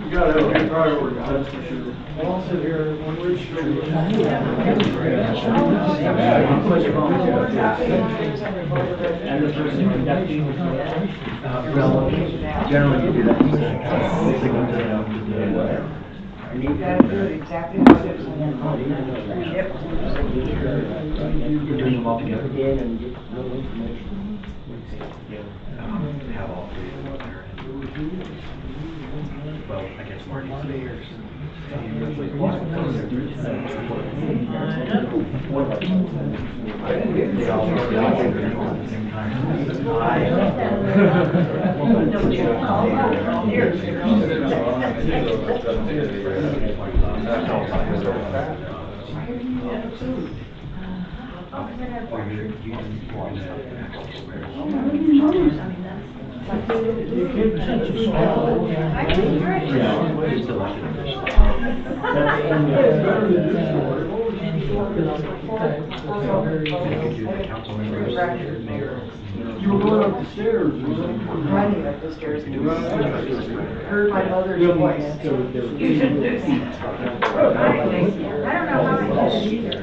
You gotta have a good priority, that's for sure. We'll all sit here on Ridge Street. And the person conducting, well, generally you do that. You gotta do it exactly how it is. Yep. You're doing them all together. Have all three of them there. Well, I guess Marty's there. They all at the same time. You were going up the stairs or something? Running up the stairs. Heard my mother's voice. You shouldn't do that. I don't know how I did it either.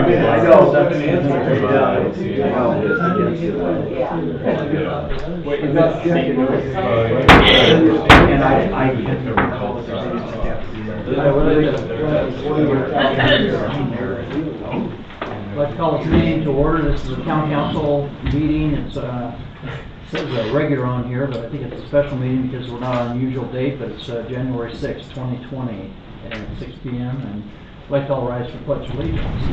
I know, that's an and I can't recall if there's anything I'd like to call this meeting to order. This is a town council meeting. It's says a regular on here, but I think it's a special meeting because we're not on usual date, but it's January 6th, 2020 at 6 p.m. And I'd like to all rise for pledge of allegiance.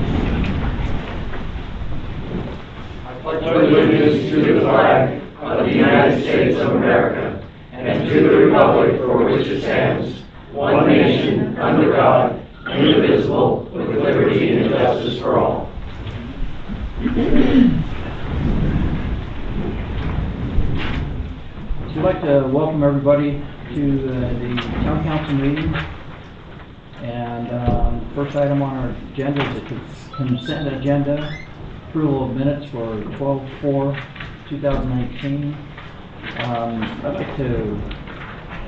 I pledge allegiance to the flag of the United States of America and to the republic for which it stands, one nation, under God, indivisible, with liberty and justice for all. So I'd like to welcome everybody to the town council meeting. And first item on our agenda is the consent agenda, approval of minutes for 12/4/2019. I'd like to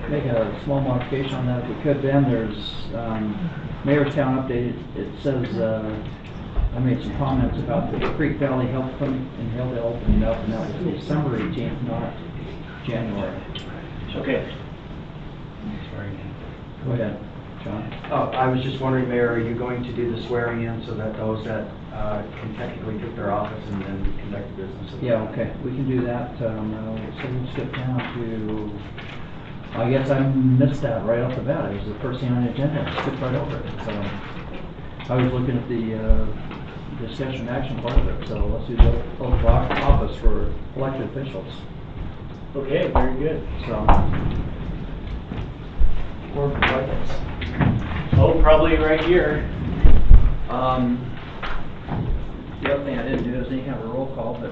make a small modification on that if we could, Ben. There's Mayor's Town update. It says I made some comments about the Creek Valley Health Clinic in Hilldale opening up, and that was December 18th, not January. Okay. Go ahead, John. Oh, I was just wondering, Mayor, are you going to do the swearing in so that those that can technically take their office and then conduct business? Yeah, okay, we can do that. So we'll skip down to, I guess I missed that right off the bat. It was the first thing on the agenda. I skipped right over it. So I was looking at the discussion action part of it. So let's do the oath of office for elected officials. Okay, very good. So, Oh, probably right here. the other thing I didn't do is any kind of a roll call, but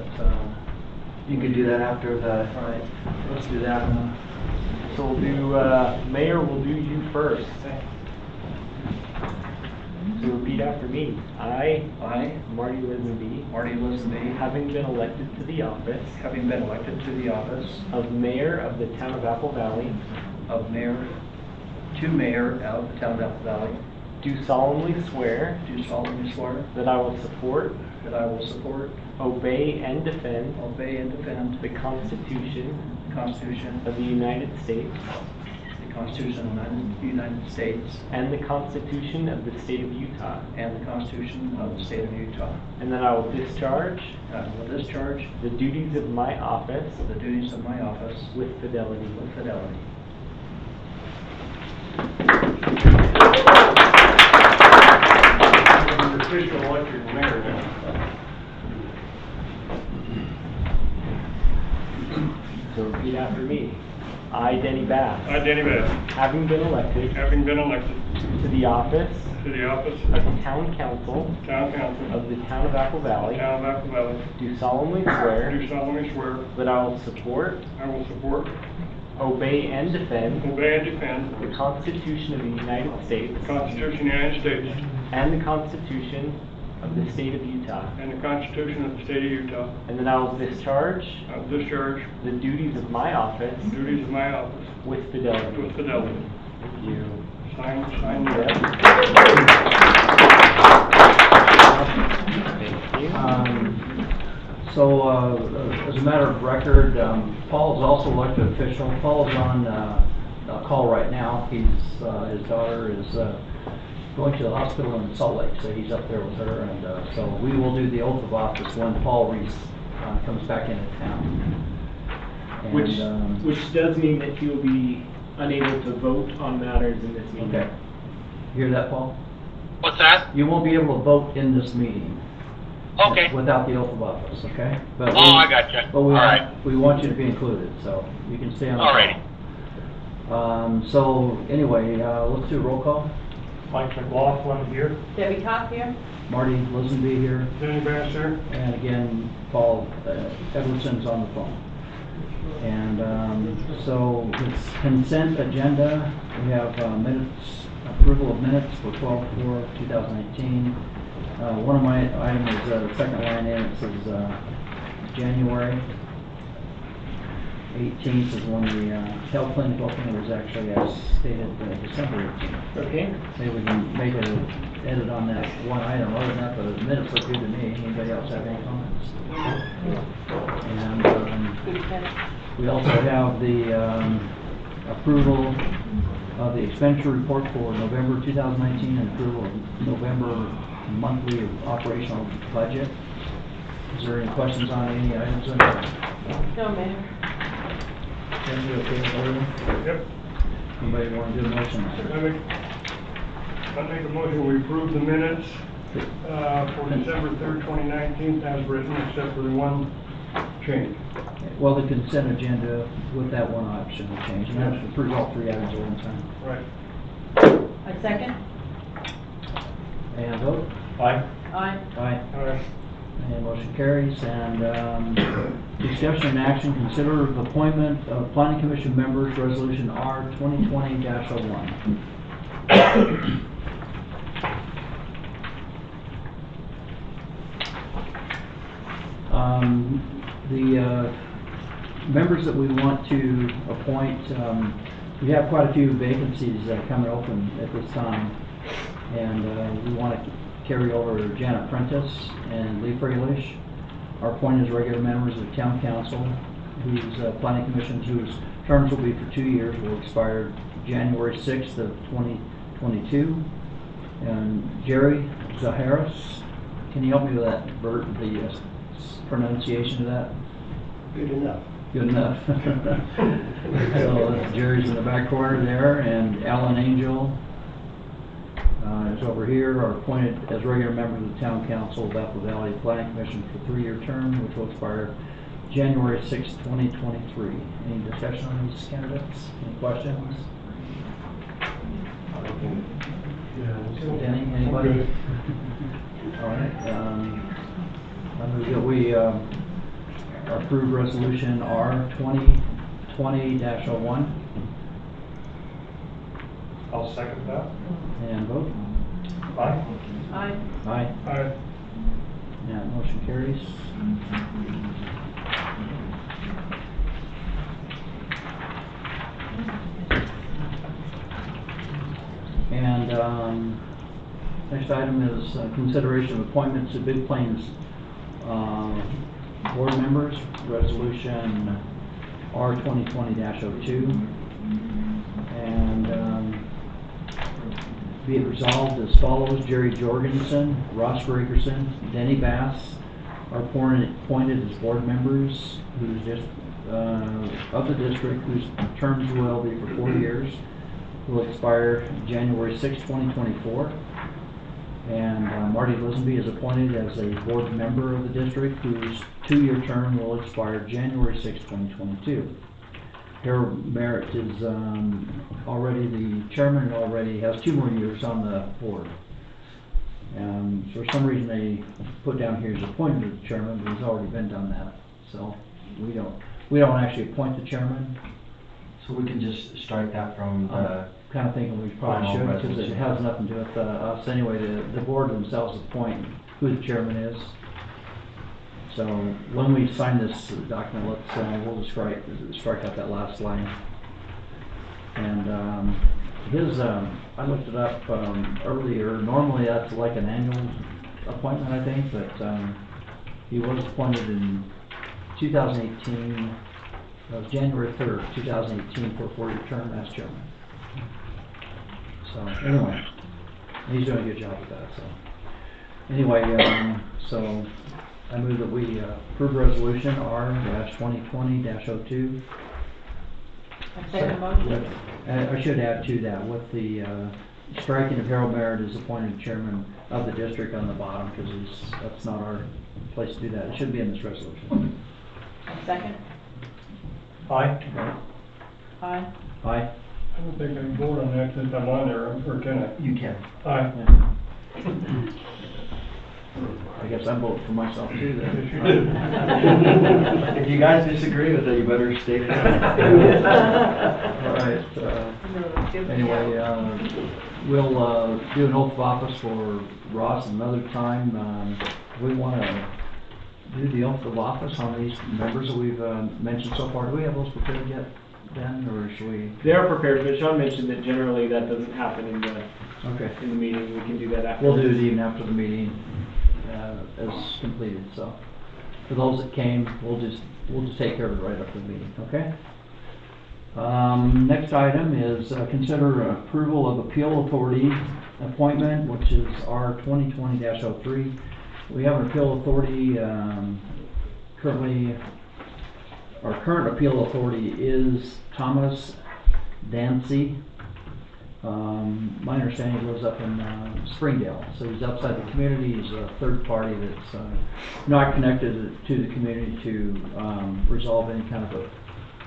You could do that after the... all right, let's do that. So we'll do, Mayor, we'll do you first. So repeat after me. I, Marty Lisenby, having been elected to the office of Mayor of the Town of Apple Valley, Mayor of the Town of Apple Valley, do solemnly swear that I will support, obey, and defend the Constitution of the United States the Constitution of the United States and the Constitution of the State of Utah, and the Constitution of the State of Utah. and that I will discharge I will discharge the duties of my office the duties of my office with fidelity. with fidelity. Official after me. I, Denny Bass. I, Danny Bass, Having been elected having been elected to the office to the office of Town Council Town Council of the Town of Apple Valley, Town of Apple Valley, do solemnly swear do solemnly swear that I will support, I will support, obey, and defend obey, and defend the Constitution of the United States the Constitution of the United States and the Constitution of the State of Utah, and the Constitution of the State of Utah. and that I will discharge I will discharge the duties of my office the duties of my office with fidelity. with fidelity. Thank you. Sign Yep. there. Thank you. As a matter of record, Paul is also elected official. Paul is on a call right now. His daughter is going to the hospital in Salt Lake, so he's up there with her. And so we will do the oath of office when Paul Reese comes back into town. And, Which does mean that he will be unable to vote on matters in this meeting. okay. You hear that, Paul? What's that? You won't be able to vote in this meeting. Okay. Without the oath of office, okay? But Oh, I gotcha. But All right. we want you to be included, so you can stay on the Alrighty. call. So anyway, let's do a roll call. Mike McLaughlin here. Debbie Top here? Marty Lisenby here, Danny Bass here. and again, Paul Edwardson's on the phone. And so it's consent agenda. We have minutes, approval of minutes for 12/4/2018. One of my items is the second line in, it says January 18th is when the health clinic opening was actually, as stated, December 18th. Okay. Maybe we can make an edit on that one item. Other than that, the minutes look good to me. Anybody else have any comments? And we also have the approval of the expenditure report for November 2019 and approval of November monthly operational budget. Is there any questions on any items in there? No, Mayor. Anybody okay with everything? Yep. Anybody want to do a motion? I make a motion, we approve the minutes for December 3rd, 2019 as written, except for the one change. Well, the consent agenda with that one option will change, and that's approve all three items at one time. Right. I second? And vote? Aye. Aye. Aye. All right. And motion carries. And discussion and action, consider the appointment of planning commission members, resolution R 2020-01. The members that we want to appoint, we have quite a few vacancies coming open at this time. And we want to carry over Janet Prentice and Lee Freilish, are appointed as regular members of the town council, whose planning commissions, whose terms will be for 2 years, will expire January 6th of 2022. And Jerry Zaharis, can you help me with that, Bert, the pronunciation of that? Good enough. Good enough. So Jerry's in the back corner there, and Alan Angel is over here, are appointed as regular members of the Town Council of Apple Valley Planning Commission for a 3-year term, which will expire January 6, 2023. Any discussion on these candidates? Any questions? Denny, anybody? All right. I move that we approve resolution R 2020-01. I'll second that. And vote. Aye. Aye. Aye. Aye. Yeah, motion carries. And next item is consideration of appointments to Big Plains board members, resolution R 2020-02. And be it resolved as follows: Jerry Jorgensen, Ross Gregerson, Denny Bass are appointed as board members whose of the district, whose terms will be for 4 years, will expire January 6, 2024. And Marty Lisenby is appointed as a board member of the district, whose 2-year term will expire January 6, 2022. Harold Merritt is, already the chairman and already has 2 more years on the board. For some reason they put down here he's appointed as the chairman, but he's already been done that. So we don't actually appoint the chairman. So we can just strike that from the. Kind of thinking we probably Final should, because it resolution. has nothing to do with us anyway. The board themselves appoint who the chairman is. So when we sign this document, we'll just strike out that last line. And his, I looked it up earlier. Normally that's like an annual appointment, I think, but he was appointed in 2018. It was January 3rd, 2018, for a 4-year term as chairman. So anyway, he's doing a good job with that. So anyway, so I move that we approve resolution R-2020-02. I second the motion. I should add to that with the striking of Harold Merritt as appointed chairman of the district on the bottom, because that's not our place to do that. It should be in this resolution. I second. Aye. Aye. Aye. I don't think I can vote on that since I'm on there, or can I? You can. Aye. I guess I'm voting for myself too then. Yes, you did. If you guys disagree with it, you better state it. All right. Anyway, we'll do an oath of office for Ross another time. We want to do the oath of office on these members that we've mentioned so far. Do we have those prepared yet, Ben, or should we? They are prepared, but Sean mentioned that generally that doesn't happen in the meeting. We can do that after. We'll do it even after the meeting is completed. So for those that came, we'll just take care of it right after the meeting. Okay. Next item is consider approval of appeal authority appointment, which is R-2020-03. We have an appeal authority currently. Our current appeal authority is Thomas Dancy. My understanding he lives up in Springdale, so he's outside the community. He's a third party that's not connected to the community to resolve any kind of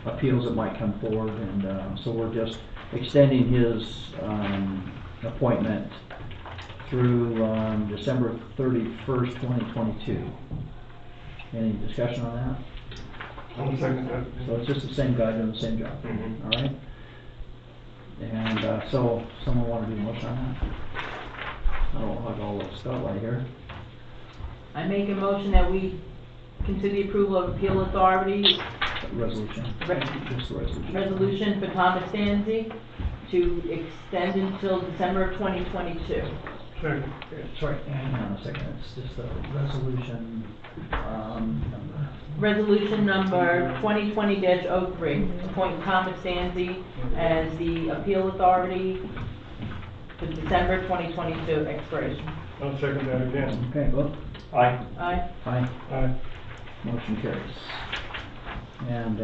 appeals that might come forward, and so we're just extending his appointment through December 31st, 2022. Any discussion on that? I'll second that. So it's just the same guy doing the same job. Mhm. All right. And so someone want to do a motion on that? I don't have all the spotlight here. I make a motion that we consider the approval of appeal authority Resolution. Just the resolution. resolution for Thomas Danzy to extend until December of 2022. Second. Sorry, hang on a second. It's just the resolution number. Resolution number 2020-03, appointing Thomas Danzy as the appeal authority for December 2022 expiration. I'll second that again. Okay, vote. Aye. Aye. Aye. Aye. Motion carries. And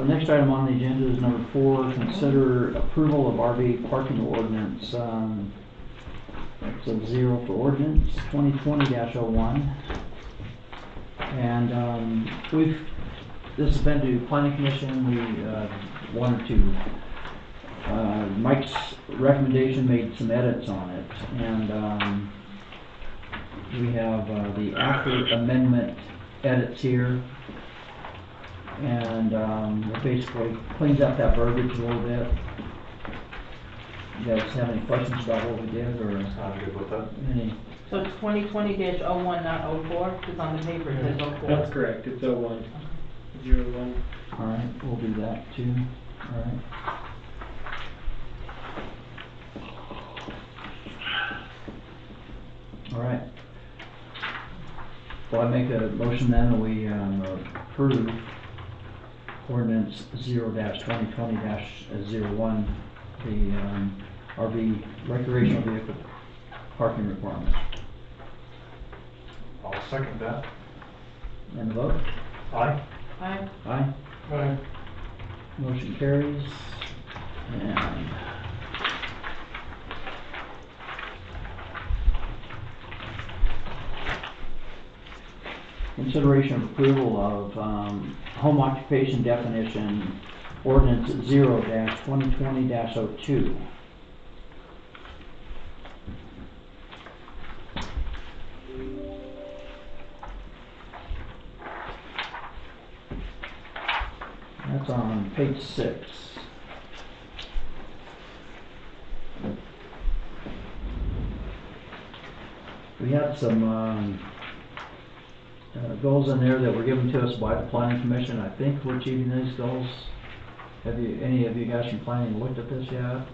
next item on the agenda is number 4, consider approval of RV parking ordinance. So 0 for ordinance 2020-01. And this has been to planning commission. We wanted to, Mike's recommendation made some edits on it, and we have the after amendment edits here, and it basically cleans up that verbiage a little bit. You guys have any questions about what we did, or I'm good with that. any? So it's 2020-01, not 04, because on the paper it says 04. That's correct. It's 01. 01. All right, we'll do that too. All right. All right. Well, I make a motion then that we approve ordinance 0-2020-01, the RV recreational vehicle parking requirements. I'll second that. And the vote? Aye. Aye. Aye. Aye. Motion carries. And consideration of approval of home occupation definition ordinance 0-2020-02. That's on page 6. We had some goals in there that were given to us by the planning commission. I think we're achieving these goals. Have you, any of you guys from planning looked at this yet?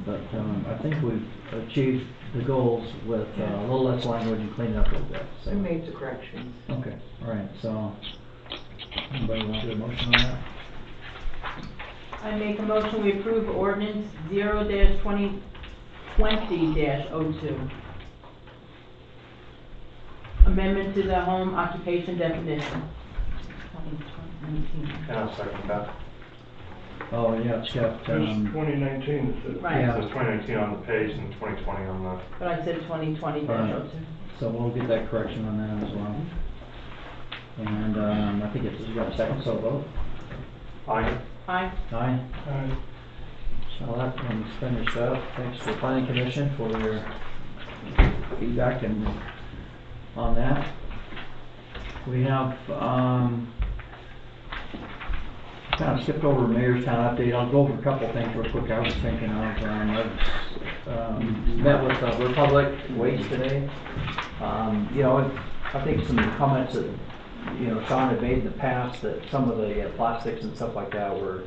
But I think we've achieved the goals with a little less language and cleaned up a little bit. We made the corrections. Okay, all right, so anybody want to do a motion on that? I make a motion, we approve ordinance 0-2020-02. Amendment to the home occupation definition. 2019. And I'll second that. Oh, yeah, it's got, It's 2019, it says. Right. It says 2019 on the page and 2020 on the. But I said 2020-02. so we'll get that correction on that as well. And I think it's, you got a second, so vote. Aye. Aye. Aye. Aye. So that one's finished up. Thanks to the planning commission for their feedback and on that. We have, kind of skipped over mayor's town update. I'll go over a couple of things real quick I was thinking of. I've met with Republic Waste today. You know, I think some comments that, you know, Sean had made in the past that some of the plastics and stuff like that were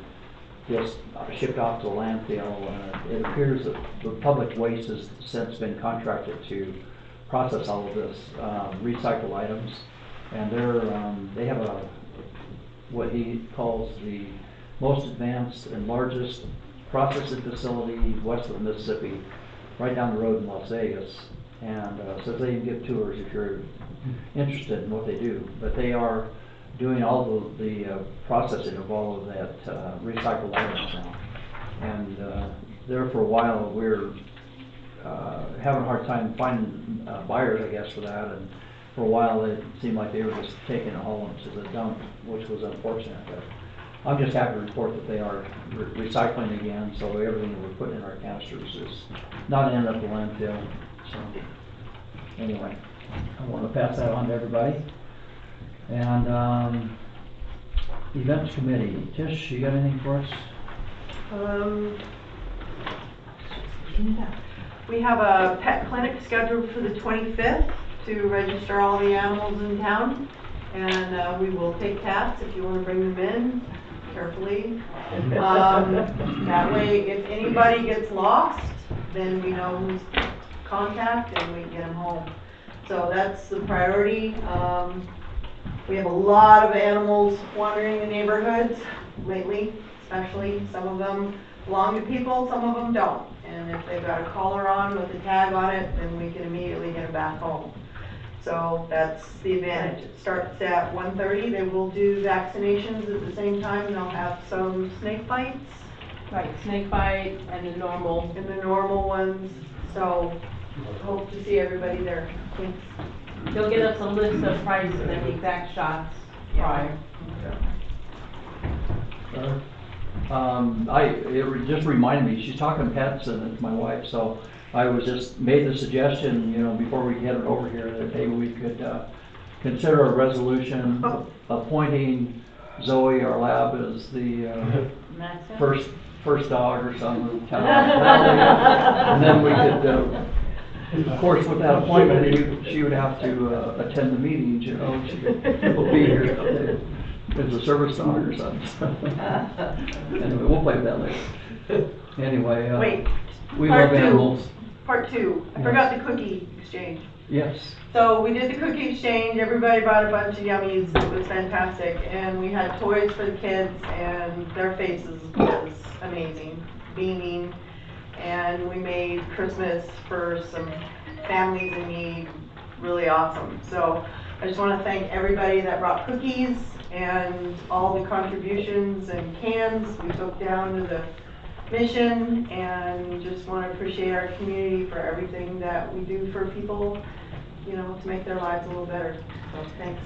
just shipped off to the landfill. It appears that Republic Waste has since been contracted to process all of this recycled items, and they have what he calls the most advanced and largest processing facility west of the Mississippi, right down the road in Las Vegas. And so they can give tours if you're interested in what they do. But they are doing all of the processing of all of that recycled items now. And there for a while we're having a hard time finding buyers, I guess, for that. And for a while it seemed like they were just taking it all into the dump, which was unfortunate. But I'm just happy to report that they are recycling again, so everything that we're putting in our canisters is not ending up in the landfill. So anyway, I want to pass that on to everybody. And events committee, Tish, you got anything for us? We have a pet clinic scheduled for the 25th to register all the animals in town. And we will take cats if you want to bring them in carefully. That way, if anybody gets lost, then we know who's to contact and we can get them home. So that's the priority. We have a lot of animals wandering the neighborhoods lately, especially. Some of them belong to people, some of them don't. And if they've got a collar on with a tag on it, then we can immediately get them back home. So that's the advantage. It starts at 1:30. They will do vaccinations at the same time. They'll have some snake bites. Right, snake bite and the normal. And the normal ones. So hope to see everybody there. Thanks. They'll get us a list of prices and the exact shots prior. It just reminded me, she's talking pets and it's my wife, so I was just made the suggestion, you know, before we headed over here, that maybe we could consider a resolution appointing Zoe, our lab, as the first dog or something of town. And then we could, of course, with that appointment, she would have to attend the meetings, you know, she will be here as a service dog or something. Anyway, we'll play with that later. Anyway, Wait, we love animals. Part two. I forgot the cookie exchange. Yes. So we did the cookie exchange. Everybody bought a bunch of yummies. It was fantastic. And we had toys for the kids, and their faces was amazing, beaming. And we made Christmas for some families in need really awesome. So I just want to thank everybody that brought cookies and all the contributions and cans we took down to the mission, and just want to appreciate our community for everything that we do for people you know, to make their lives a little better. So, thanks.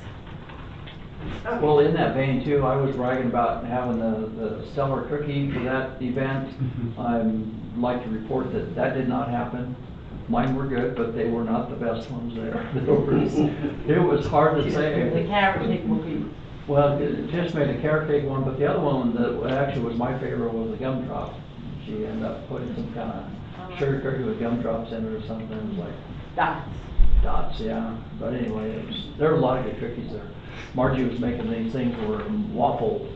Okay. Well, in that vein too, I was bragging about having the stellar cookie for that event. I'd like to report that that did not happen. Mine were good, but they were not the best ones there. It was hard to The say. carrot cake will be, Well, Tish made a carrot cake one, but the other one that actually was my favorite was the gumdrop. She ended up putting some kind of sugar cookie with gumdrops in it or something. It was like dots, yeah. But anyway, there were a lot of good cookies there. Margie was making these things were waffle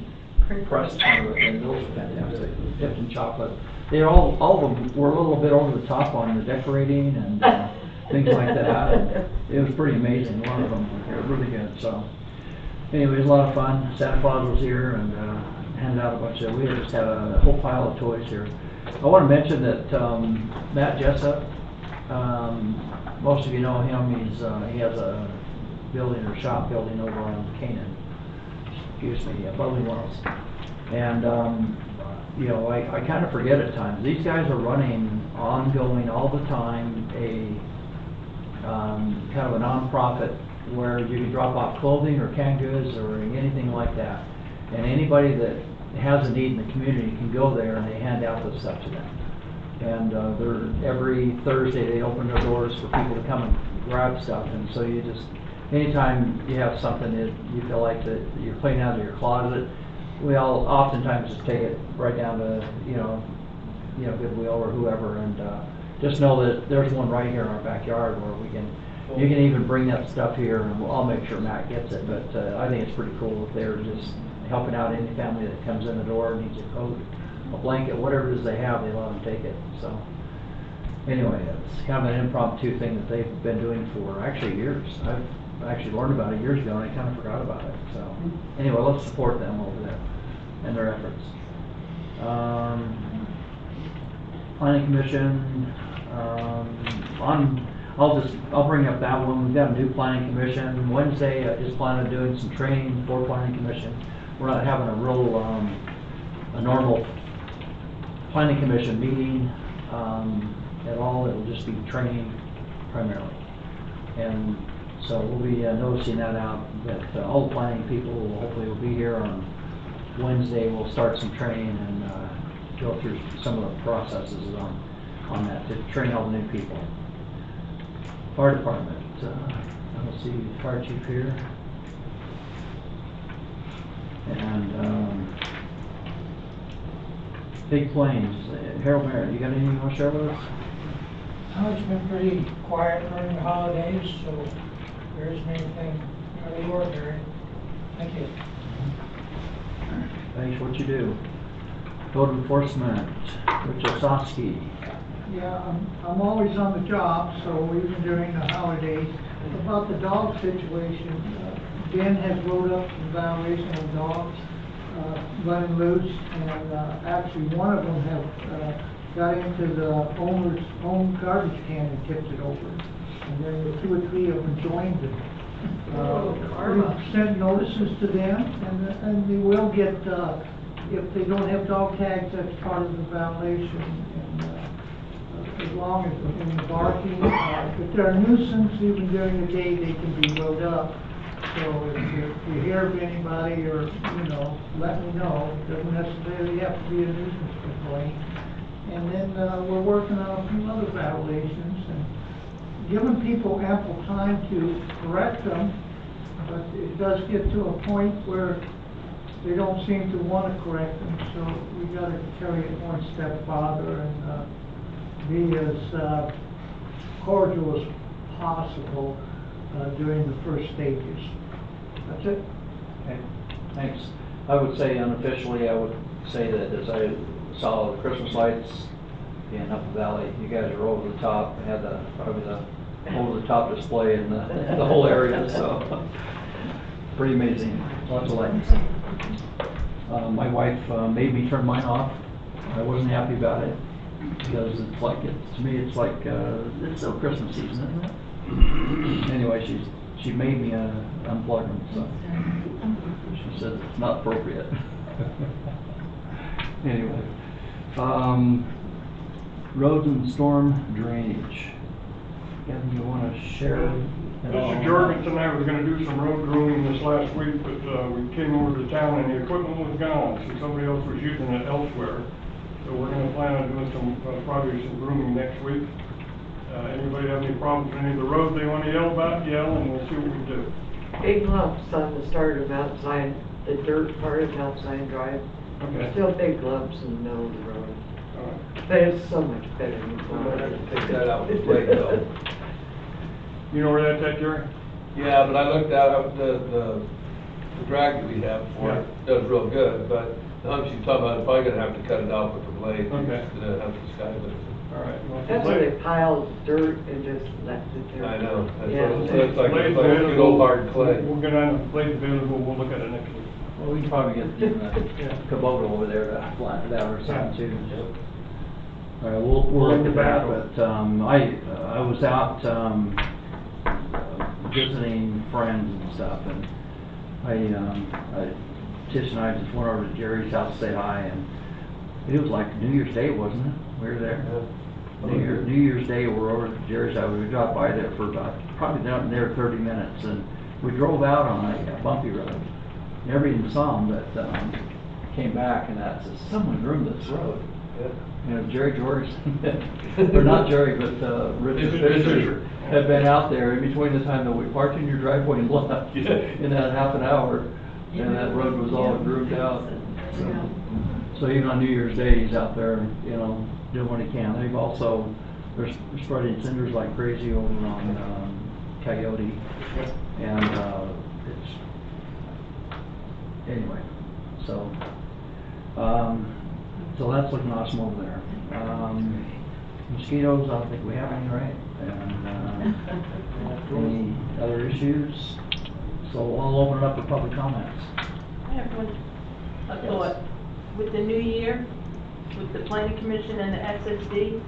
crust kind of thing. Those were fantastic, dipped in chocolate. They all of them were a little bit over the top on the decorating and things like that. And it was pretty amazing. A lot of them were really good. So anyway, it was a lot of fun. Santa Claus was here and handed out a bunch of. We just had a whole pile of toys here. I want to mention that Matt Jessup. Most of you know him. He has a building or shop building over on Canaan. Excuse me, Bubbly Wells. And you know, I kind of forget at times. These guys are running ongoing all the time a kind of a non-profit where you can drop off clothing or canned goods or anything like that. And anybody that has a need in the community can go there and they hand out this stuff to them. And they're every Thursday they open their doors for people to come and grab stuff. And so you just, anytime you have something that you feel like that you're cleaning out of your closet, we all oftentimes just take it right down to you know Goodwill or whoever, and just know that there's one right here in our backyard where you can even bring that stuff here, and I'll make sure Matt gets it. But I think it's pretty cool if they're just helping out any family that comes in the door and needs a coat, a blanket, whatever it is they have, they let them take it. So anyway, it's kind of an impromptu thing that they've been doing for actually years. I actually learned about it years ago and I kind of forgot about it. So anyway, let's support them over there and their efforts. Planning Commission, I'll bring up that one. We've got a new Planning Commission. Wednesday, I just planned on doing some training for Planning Commission. We're not having a real, a normal Planning Commission meeting at all. It'll just be training primarily. And so we'll be noticing that out, that all the planning people will be here on Wednesday. We'll start some training and go through some of the processes on that to train all the new people. Fire department, I don't see the fire chief here. And Big Plains, Harold Merritt, you got anything you want to share with us? It's been pretty quiet during the holidays, so there isn't anything out of the ordinary. Thank you. Thanks for what you do. Code enforcement, Rich Osowski. Yeah, I'm always on the job, so even during the holidays. About the dog situation, Ben has wrote up some violation of dogs running loose, and actually one of them have got into the owner's own garbage can and tipped it over. And then the 2 or 3 of them joined it. We've sent notices to them, and they will get, if they don't have dog tags, that's part of the violation. And as long as in the barking, if they're a nuisance, even during the day, they can be wrote up. So if you hear of anybody or, let me know. It doesn't necessarily have to be a nuisance complaint. And then we're working on a few other violations and giving people ample time to correct them, but it does get to a point where they don't seem to want to correct them, so we got to carry it one step farther and be as cordial as possible during the first stages. That's it. Okay, thanks. I would say unofficially, I would say that as I saw the Christmas lights being up the valley, you guys are over the top. They had probably the over the top display in the whole area, so pretty amazing. Lots of lights. My wife made me turn mine off. I wasn't happy about it because it's like to me it's like it's still Christmas season, isn't it? Anyway, she made me unplug them, so she said it's not appropriate. Anyway, roads and storm drainage. Kevin, you want to share Mr. Jorgensen and I were gonna do some road grooming this last week, but, we came over to town and the equipment was gone, so somebody else was using it elsewhere. So we're gonna plan on doing some, probably some grooming next week. Anybody have any problems with any of the roads they wanna yell about, yell, and we'll see what we do. Big lumps on the start of outside, the dirt part of outside drive. Okay. Still big lumps in the middle of the road. All right. But it's so much better than I'm gonna have plowing. to take that out with blade though. You know where that's at, Jerry? Yeah, but I looked at the drag that we have for it, does real good, but the humps you talking about, probably gonna have to cut it out with the blade. Okay. It's gonna have to sky with it. All right. Well, if That's the where blade- they piled dirt and just left it there. I know, that's Yeah. what it looks like, blade's it's like good available, old hard clay. We'll get on the blade available, we'll look at it next week. Well, we can probably get the Kubota over there to flatten it out or something too. All right, we'll look at that, but, I was out, visiting friends and stuff, and Tish and I just went over to Jerry's house to say hi, and it was like New Year's Day, wasn't it? We were there. New Year's Day, we're over at Jerry's house, we dropped by there for about, probably down there 30 minutes, and we drove out on a bumpy road. Never even saw him, but, came back, and I said, someone groomed this road. You know, Jerry Jorgensen, or not Jerry, but, Richard Fisher had been out there in between the time that we parked in your driveway and left, in that half an hour, and that road was all groomed out. So even on New Year's Day, he's out there, you know, doing what he can. They've also, they're spreading cinders like crazy over on, Coyote, and, it's, anyway, so, so that's looking awesome over there. Mosquitoes, I don't think we have any, right? And, any other issues? So I'll open it up for public comments. I have a thought. With the new year, with the planning commission and the SSD,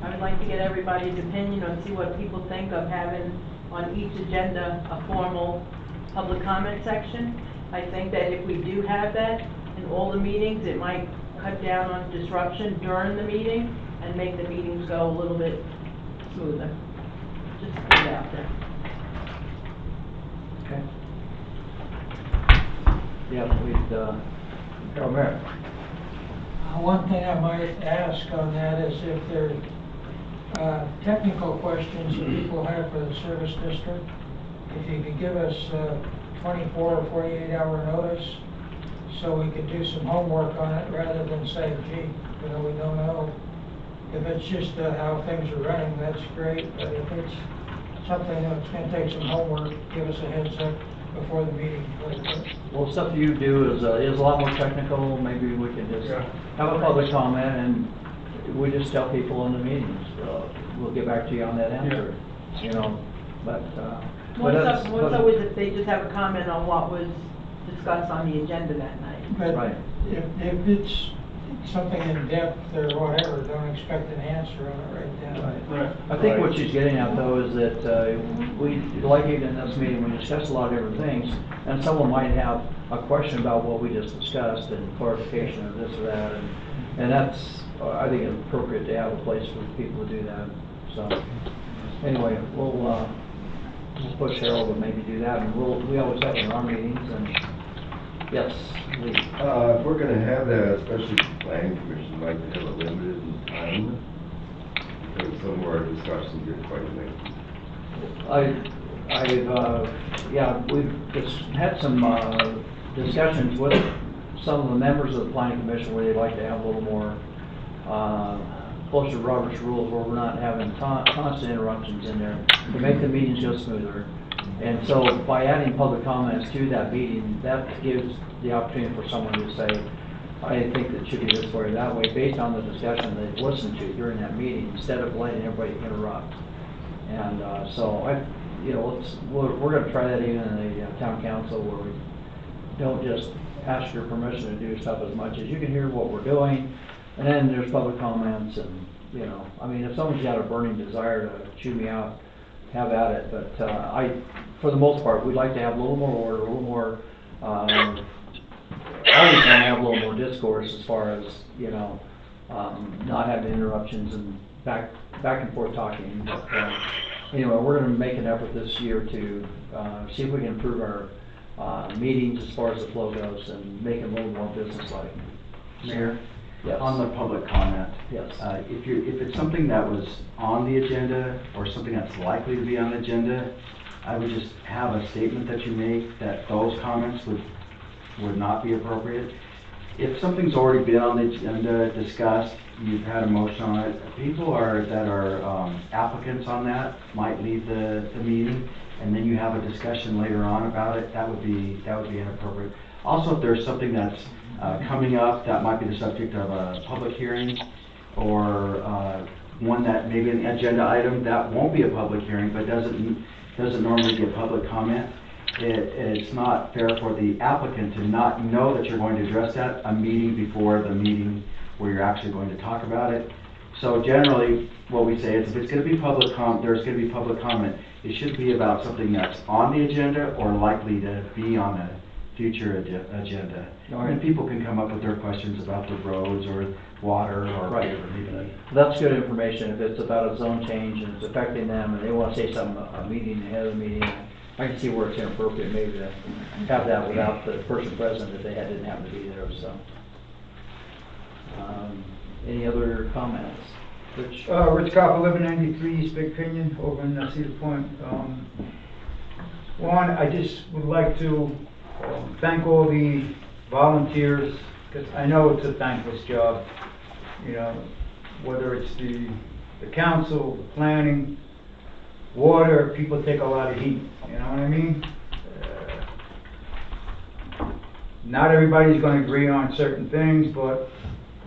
I would like to get everybody's opinion on, see what people think of having on each agenda a formal public comment section. I think that if we do have that in all the meetings, it might cut down on disruption during the meeting and make the meetings go a little bit smoother. Just put it out there. Okay. Yeah, we'd, Carol Merritt. One thing I might ask on that is if there are technical questions that people have for the service district, if you could give us 24 or 48-hour notice so we could do some homework on it rather than say, gee, you know, we don't know. If it's just how things are running, that's great, but if it's something that's going to take some homework, give us a heads up before the meeting. Well, stuff you do is a lot more technical. Maybe we can just have a public comment and we just tell people in the meetings. We'll get back to you on that answer, you know, but What's always if they just have a comment on what was discussed on the agenda that night. But Right. if it's something in depth or whatever, don't expect an answer on it right then. Right. I think what she's getting at though is that we, like even in this meeting, we discussed a lot of different things, and someone might have a question about what we just discussed and clarification of this or that, and that's, I think it's appropriate to have a place for people to do that. So anyway, we'll push Harold to maybe do that, and we always have in our meetings, and yes, Lee. If we're gonna have that, especially the planning commission, like to have it limited in time, because some of our discussions get quite lengthy. We've just had some discussions with some of the members of the planning commission where they'd like to have a little more closer to Robert's rules, where we're not having constant interruptions in there to make the meetings go smoother. And so by adding public comments to that meeting, that gives the opportunity for someone to say, I think that it should be this way or that way, based on the discussion they've listened to during that meeting, instead of letting everybody interrupt. And so we're going to try that even in the town council, where we don't just ask your permission to do stuff as much as you can hear what we're doing, and then there's public comments, and you know, I mean, if someone's got a burning desire to chew me out, have at it. But for the most part, we'd like to have a little more order, a little more. Always want to have a little more discourse as far as, you know, not having interruptions and back and forth talking. But, anyway, we're gonna make an effort this year to, see if we can improve our, meetings as far as the flow goes and make it a little more business-like. Mayor? Yes. On the public comment. Yes. If it's something that was on the agenda or something that's likely to be on the agenda, I would just have a statement that you make that those comments would not be appropriate. If something's already been on the agenda, discussed, you've had a motion on it, people that are applicants on that might leave the meeting, and then you have a discussion later on about it, that would be inappropriate. Also, if there's something that's coming up that might be the subject of a public hearing, or one that maybe an agenda item that won't be a public hearing but doesn't normally get public comment, it's not fair for the applicant to not know that you're going to address that a meeting before the meeting where you're actually going to talk about it. So generally, what we say is if it's going to be there's going to be public comment, it should be about something that's on the agenda or likely to be on a future agenda. And people can come up with their questions about the roads or water or whatever it may be. That's good information. If it's about a zone change and it's affecting them and they want to say something, a meeting ahead of the meeting, I can see where it's inappropriate maybe to have that without the person present if they didn't happen to be there, so. Any other comments? Rich? Rich Copper, 1193 East Big Pinion, over in Cedar Point. One, I just would like to thank all the volunteers, because I know it's a thankless job. You know, whether it's the council, the planning, water, people take a lot of heat, you know what I mean? Not everybody's going to agree on certain things, but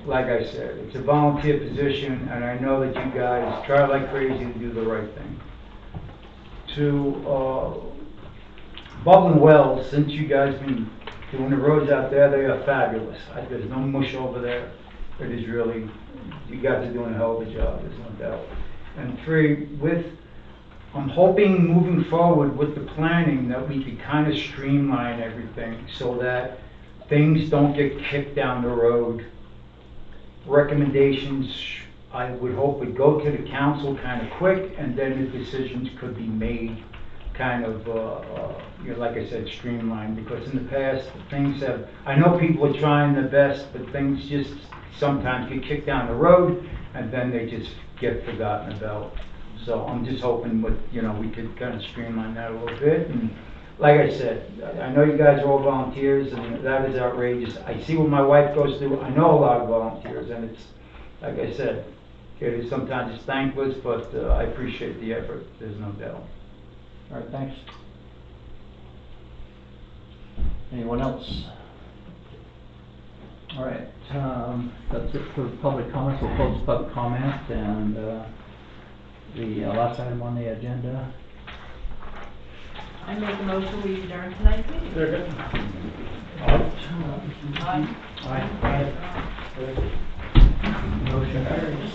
like I said, it's a volunteer position, and I know that you guys try like crazy to do the right thing. To Bubbling Wells, since you guys been doing the roads out there, they are fabulous. There's no mush over there. It is really, you guys are doing a hell of a job, there's no doubt. And three, I'm hoping moving forward with the planning that we could kind of streamline everything so that things don't get kicked down the road. Recommendations, I would hope would go to the council kind of quick, and then the decisions could be made kind of, you know, like I said, streamlined, because in the past, things have, I know people are trying their best, but things just sometimes get kicked down the road, and then they just get forgotten about. So I'm just hoping with, you know, we could kind of streamline that a little bit. And like I said, I know you guys are all volunteers, and that is outrageous. I see what my wife goes through. I know a lot of volunteers, and it's, like I said, it is sometimes it's thankless, but I appreciate the effort, there's no doubt. All right, thanks. Anyone else? All right, that's it for public comments. We'll close public comment, and the last item on the agenda. I make a motion we adjourn tonight's meeting. Aye. Motion carries.